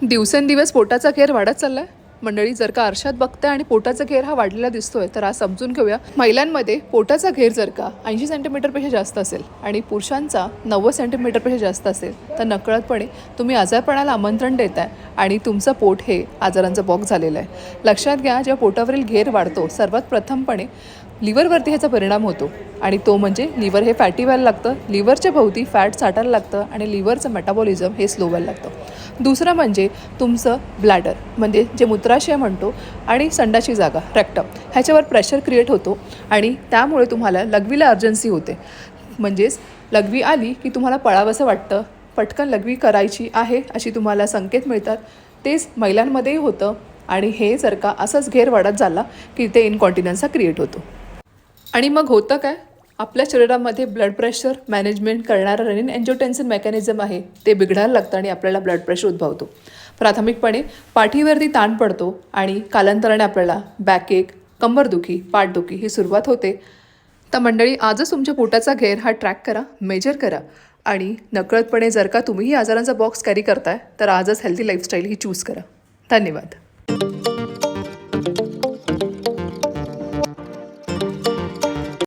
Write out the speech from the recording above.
दिवसेंदिवस पोटाचा घेर वाढत चाललाय मंडळी. जर का आरशात बघताय आणि पोटाचा घेर हा वाढलेला दिसतोय तर आज समजून घेऊया. महिलांमध्ये पोटाचा घेर जर का 80 सेंटीमीटरपेक्षा जास्त असेल आणि पुरुषांचा 90 सेंटीमीटरपेक्षा जास्त असेल तर नकळतपणे तुम्ही आजारपणाला आमंत्रण देताय आणि तुमचं पोट हे आजारांचं बॉक्स झालेलं आहे. लक्षात घ्या, जेव्हा पोटावरील घेर वाढतो सर्वात प्रथमपणे लिव्हरवरती ह्याचा परिणाम होतो आणि तो म्हणजे लिव्हर हे फॅटी व्हायला लागतं, लिव्हरच्या भोवती फॅट साठायला लागतं आणि लिव्हरचं मेटाबॉलिझम हे स्लो व्हायला लागतं. दुसरं म्हणजे तुमचं ब्लॅडर म्हणजे जे मूत्राशय म्हणतो आणि संडाची जागा रेक्टम ह्याच्यावर प्रेशर क्रिएट होतो आणि त्यामुळे तुम्हाला लघवीला अर्जन्सी होते. म्हणजेच लघवी आली की तुम्हाला पळावंसं वाटतं, पटकन लघवी करायची आहे अशी तुम्हाला संकेत मिळतात. तेच महिलांमध्येही होतं आणि हे जर का असंच घेर वाढत झाला की ते इनकॉन्टिनन्सचा क्रिएट होतो. आणि मग होतं काय, आपल्या शरीरामध्ये ब्लड प्रेशर मॅनेजमेंट करणारं रेनिन एन्जिओटेन्सिन मेकॅनिझम आहे ते बिघडायला लागतं आणि आपल्याला ब्लड प्रेशर उद्भवतो. प्राथमिकपणे पाठीवरती ताण पडतो आणि कालांतराने आपल्याला बॅकएक, कंबरदुखी, पाठदुखी ही सुरुवात होते. तर मंडळी, आजच तुमच्या पोटाचा घेर हा ट्रॅक करा, मेजर करा आणि नकळतपणे जर का तुम्हीही आजारांचा बॉक्स कॅरी करताय तर आजच हेल्दी लाईफस्टाईल ही चूज करा. धन्यवाद.